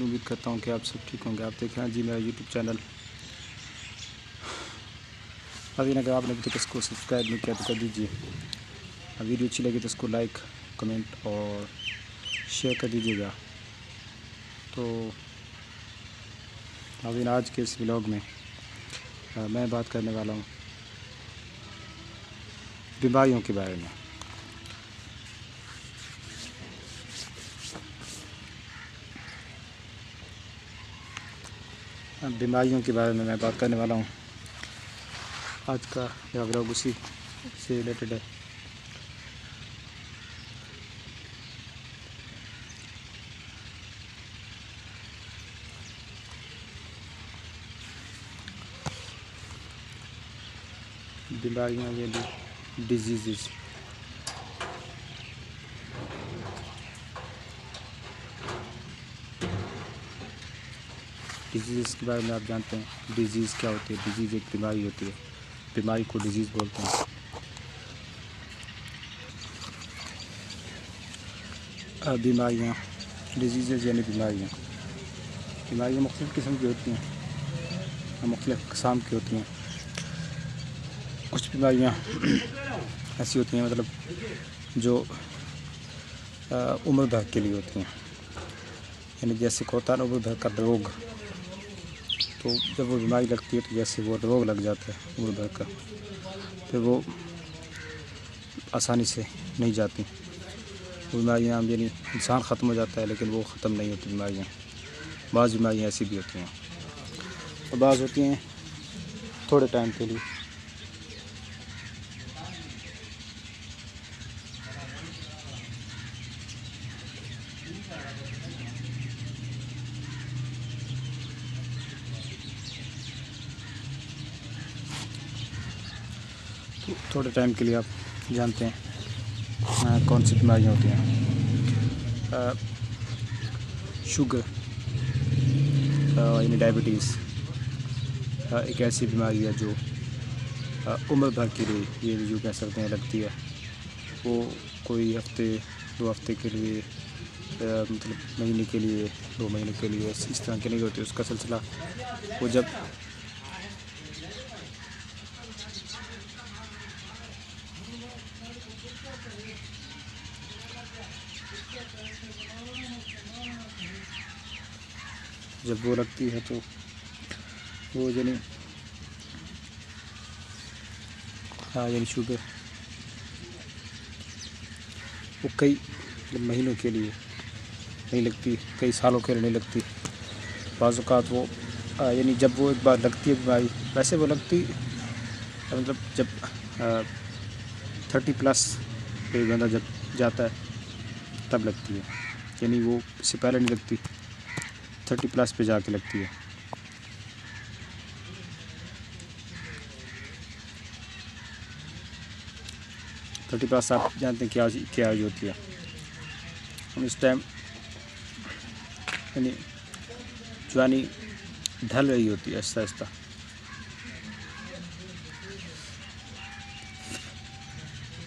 उम्मीद करता हूँ कि आप सब ठीक होंगे। आप देख रहे हैं जी मेरा यूट्यूब चैनल। अभी अगर आपने अभी तक इसको सब्सक्राइब नहीं किया तो कर दीजिए। वीडियो अच्छी लगी तो इसको लाइक, कमेंट और शेयर कर दीजिएगा। तो अभी आज के इस व्लॉग में मैं बात करने वाला हूँ बीमारियों के बारे में। बीमारियों के बारे में मैं बात करने वाला हूँ। आज का मेरा व्लॉग उसी से रिलेटेड है। बीमारियाँ यानी डिजीज़। डिजीज़ के बारे में आप जानते हैं डिजीज़ क्या होती है? डिजीज़ एक बीमारी होती है। बीमारी को डिजीज़ बोलते हैं। बीमारियाँ डिजीज़ यानी बीमारियाँ मुख्तलिफ़ किस्म की होती हैं, मुख्तलिफ़ क़िस्म की होती हैं। कुछ बीमारियाँ ऐसी होती हैं मतलब जो उम्र भर के लिए होती हैं, यानी जैसे कि होता है ना उम्र भर का रोग। तो जब वो बीमारी लगती है तो जैसे वो रोग लग जाता है उम्र भर का, फिर वो आसानी से नहीं जाती। बीमारियाँ यानी इंसान ख़त्म हो जाता है लेकिन वो ख़त्म नहीं होती बीमारियाँ। बाज़ बीमारियाँ ऐसी भी होती हैं और बाज़ होती हैं थोड़े टाइम के लिए। थोड़े टाइम के लिए आप जानते हैं कौन सी बीमारियाँ होती हैं। शुगर यानी डायबिटीज़ एक ऐसी बीमारी है जो उम्र भर के लिए ये जो कह सकते हैं लगती है। वो कोई हफ्ते 2 हफ्ते के लिए मतलब महीने के लिए 2 महीने के लिए इस तरह की नहीं होती। उसका सिलसिला वो जब वो लगती है तो वो यानी शुगर वो कई महीनों के लिए नहीं लगती, कई सालों के लिए नहीं लगती। बाज़ औक़ात वो यानी जब वो एक बार लगती है बीमारी, वैसे वो लगती मतलब जब 30+ पे बंदा जब जाता है तब लगती है, यानी वो इससे पहले नहीं लगती, 30+ पे जाके लगती है। थर्टी प्लस आप जानते हैं क्या एज होती है। हम इस टाइम यानी जवानी ढल रही होती है आहिस्ता आहिस्ता।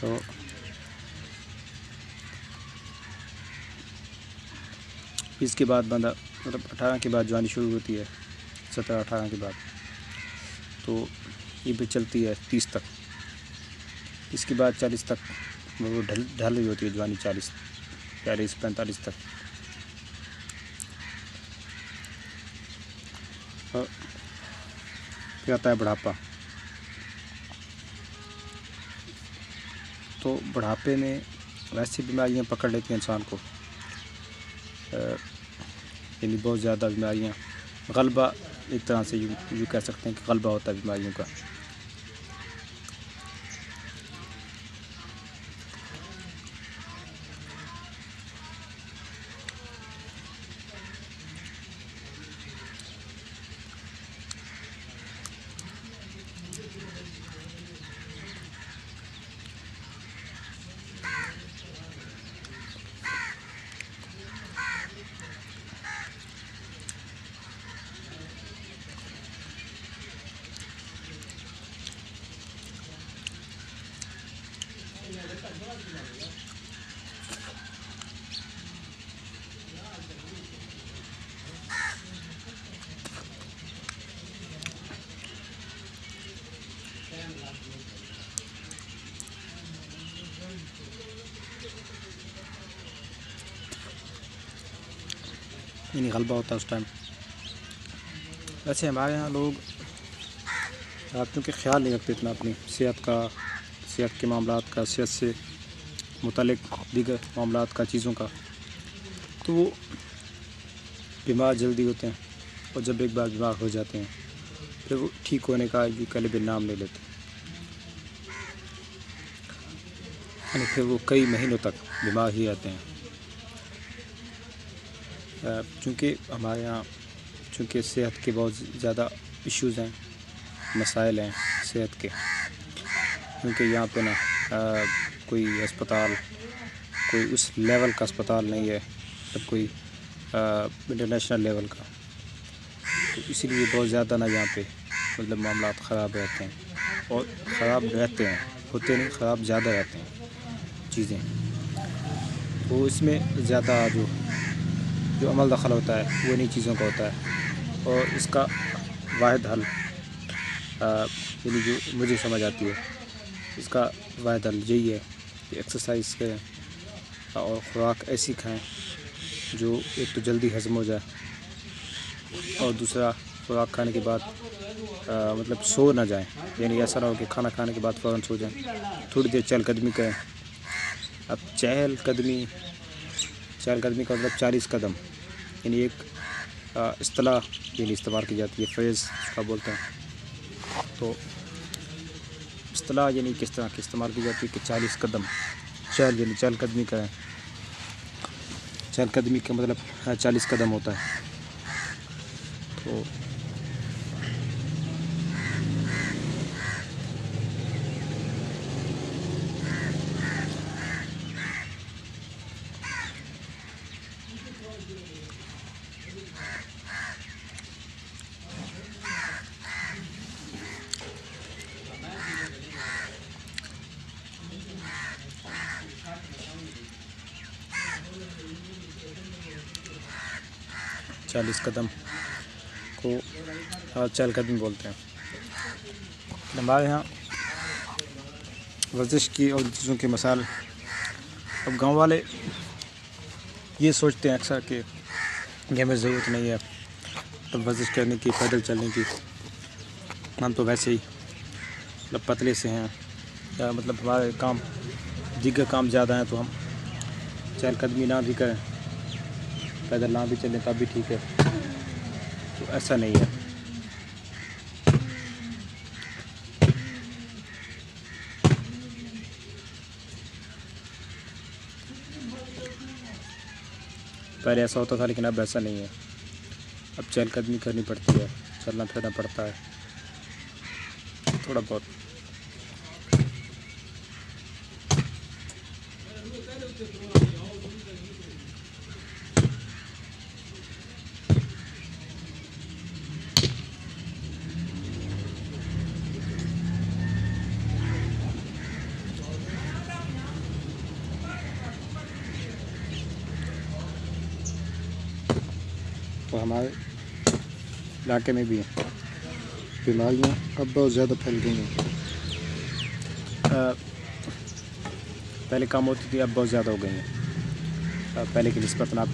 तो इसके बाद बंदा मतलब 18 के बाद जवानी शुरू होती है, 17-18 के बाद। तो ये भी चलती है 30 तक। इसके बाद 40 तक वो ढल रही होती है जवानी, 40-45 तक। और फिर आता है बुढ़ापा। तो बुढ़ापे में वैसी बीमारियां पकड़ लेती हैं इंसान को, यानी बहुत ज़्यादा बीमारियां। गलबा एक तरह से यूँ कह सकते हैं कि गलबा होता है बीमारियों का। यानी गलबा होता है उस टाइम। वैसे हमारे यहाँ लोग क्योंकि ख्याल नहीं रखते इतना अपनी सेहत का, सेहत के मामलात का, सेहत से मुतालिक दीगर मामलात का, चीज़ों का, तो वो बीमार जल्दी होते हैं। और जब एक बार बीमार हो जाते हैं फिर वो ठीक होने का भी कल भी नाम नहीं लेते, यानी फिर वो कई महीनों तक बीमार ही रहते हैं। चूँकि हमारे यहाँ चूँकि सेहत के बहुत ज़्यादा इश्यूज़ हैं, मसाइल हैं सेहत के, क्योंकि यहाँ पे ना कोई अस्पताल, कोई उस लेवल का अस्पताल नहीं है, मतलब कोई इंटरनेशनल लेवल का, तो इसीलिए बहुत ज़्यादा ना यहाँ पे मतलब मामला ख़राब रहते हैं। और ख़राब रहते हैं, होते नहीं, ख़राब ज़्यादा रहते हैं चीज़ें। तो इसमें ज़्यादा जो अमल दखल होता है वो इन्हीं चीज़ों का होता है। और इसका वाहिद हल यानी जो मुझे समझ आती है, इसका वाहिद हल यही है कि एक्सरसाइज करें और ख़ुराक ऐसी खाएं जो एक तो जल्दी हज़म हो जाए, और दूसरा ख़ुराक खाने के बाद मतलब सो ना जाएं, यानी ऐसा ना हो कि खाना खाने के बाद फ़ौरन सो जाएं। थोड़ी देर चहलकदमी करें। अब चहलकदमी का मतलब 40 कदम, यानी एक इस्तिलाह यानी इस्तेमाल की जाती है, फ्रेज़ उसका बोलते हैं। तो इस्तिलाह यानी किस तरह की इस्तेमाल की जाती है कि 40 कदम यानी चहलकदमी करें। चहलकदमी का मतलब 40 कदम होता है। तो चालीस कदम को चहलकदमी बोलते हैं। हमारे यहाँ वर्जिश की और चीज़ों के मसाल, अब गांव वाले ये सोचते हैं अक्सर कि हमें ज़रूरत नहीं है तो वर्जिश करने की, पैदल चलने की, हम तो वैसे ही मतलब पतले से हैं, या मतलब हमारे काम दीगर काम ज़्यादा हैं, तो हम चहलकदमी ना भी करें, पैदल ना भी चलें तब भी ठीक है। तो ऐसा नहीं है। पहले ऐसा होता था लेकिन अब ऐसा नहीं है। अब चहलकदमी करनी पड़ती है, चलना फिरना पड़ता है थोड़ा बहुत। तो हमारे इलाके में भी बीमारियाँ अब बहुत ज़्यादा फैल गई हैं। पहले कम होती थी, अब बहुत ज़्यादा हो गई हैं। पहले की निस्बत आप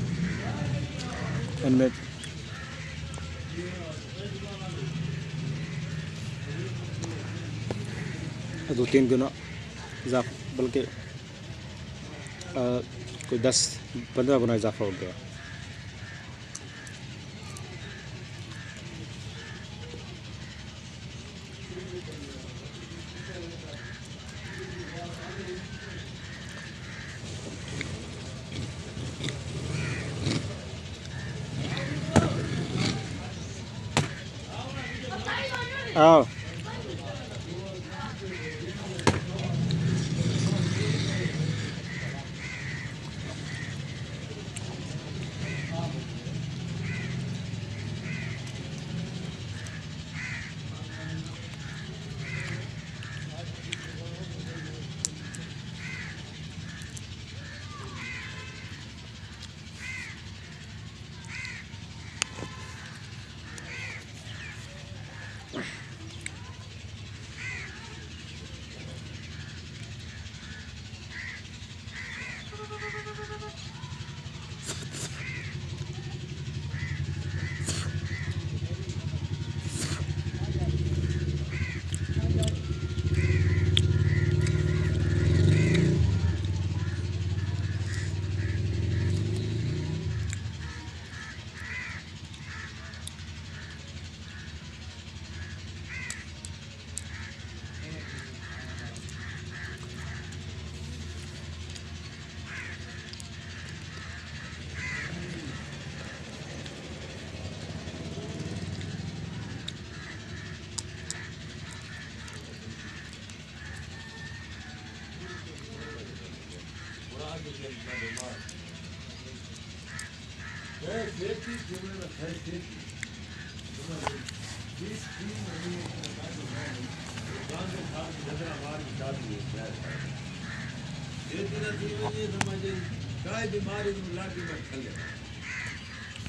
इनमें दो तीन गुना इजाफा, बल्कि कोई 10-15 गुना इजाफा हो गया। आओ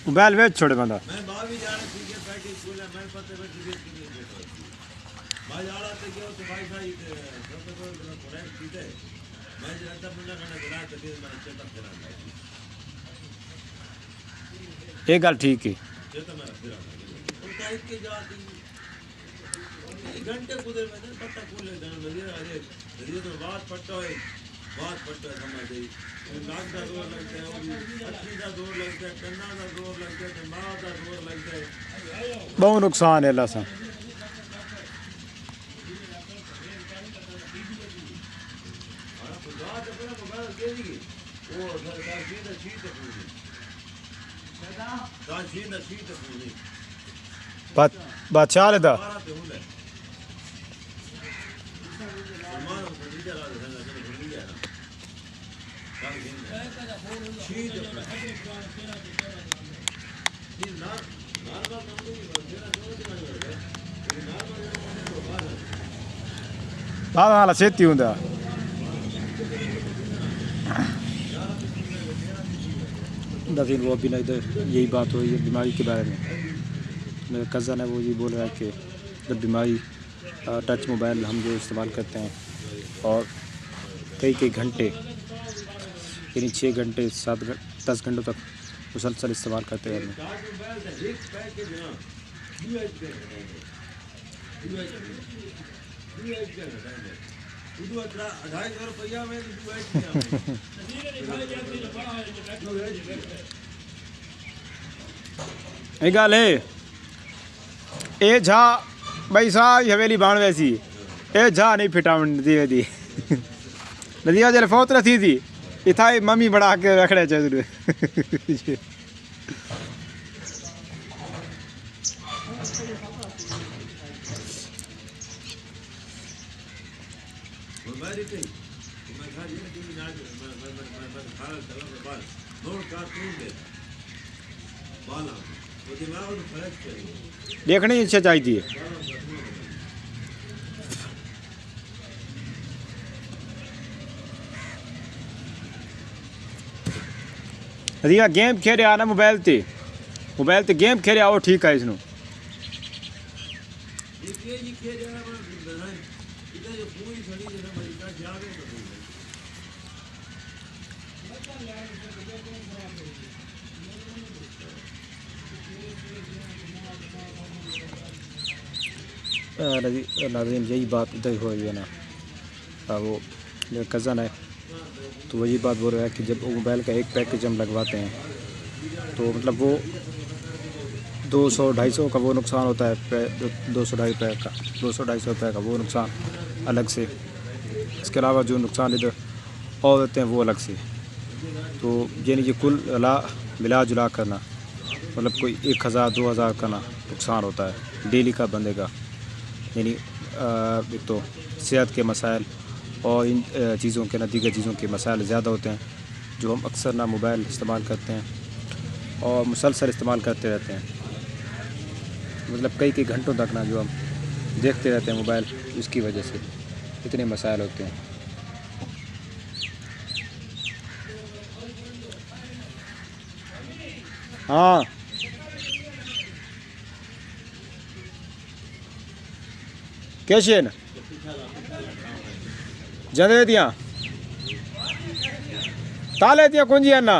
मोबाइल वेच छोड़े बंदा ये गल ठीक है घंटे कुदर में पत्ता कूले दान लगे अरे ये तो बात पट्टा समझ गई नाक का जोर लगता है और अखी का जोर लगता है कन्ना का जोर लगता है दिमाग का जोर लगता है बहुत नुकसान है लसा बादशाह लेदा हाँ सेती हूँ दफीन वो अभी ना इधर यही बात हुई है बीमारी के बारे में मेरा कज़न है वो ये बोल रहा है कि जब बीमारी टच मोबाइल हम जो इस्तेमाल करते हैं और कई घंटे यानी 6 घंटे 10 घंटों तक मुसलसल इस्तेमाल करते हैं गल है ए झा भाई साहब हवेली बाण वैसी ए झा नहीं फिटा नदी वेदी नदिया जल फौत रही थी इथा मम्मी बड़ा के रखड़े चाहिए देखने इच्छा चाहिए रिया गेम खेलिया ना मोबाइल ते गेम खेलिया वो ठीक है इसनों नाज़रीन यही बात उधर हो रही है ना वो मेरा कज़न है तो वही बात बोल रहा है कि जब मोबाइल का एक पैकेज हम लगवाते हैं तो मतलब वो 200-250 का वो नुकसान होता है 200-250 रुपये का वो नुकसान अलग से इसके अलावा जो नुकसान इधर और होते हैं वो अलग से तो यानी कि कुल मिला जुला करना मतलब कोई 1000-2000 का ना नुकसान होता है डेली का बंदे का यानी एक तो सेहत के मसाइल और इन चीज़ों के दीगर चीज़ों के मसाइल ज़्यादा होते हैं जो हम अक्सर ना मोबाइल इस्तेमाल करते हैं और मुसलसल इस्तेमाल करते रहते हैं मतलब कई घंटों तक ना जो हम देखते रहते हैं मोबाइल उसकी वजह से इतने मसाइल होते हैं। हाँ कैसे न जंदे दियाँ ताले दियाँ कुंजियाँ ना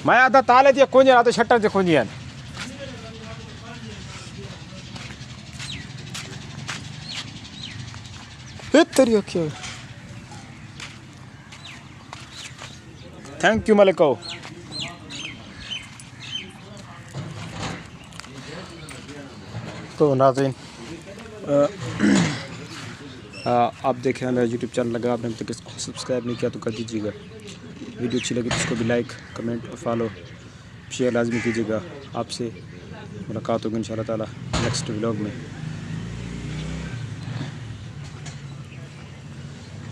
मैं आता ताले दियाँ कुंजियाँ तो शटर से कुंजियाँ इतनी क्या थैंक यू मलिको तो नाज़रीन आप देखें मेरा यूट्यूब चैनल लगा आपने अभी तक इसको सब्सक्राइब नहीं किया तो कर दीजिएगा। वीडियो अच्छी लगी तो इसको भी लाइक कमेंट और फॉलो शेयर लाजमी कीजिएगा। आपसे मुलाकात होगी इंशाअल्लाह ताला नेक्स्ट व्लॉग में।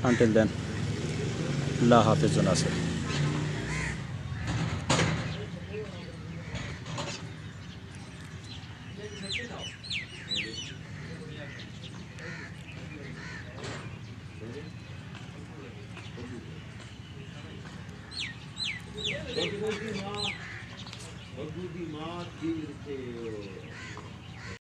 Until then अल्लाह हाफिज़ व नासिर। बग्गू दी मां खीर ते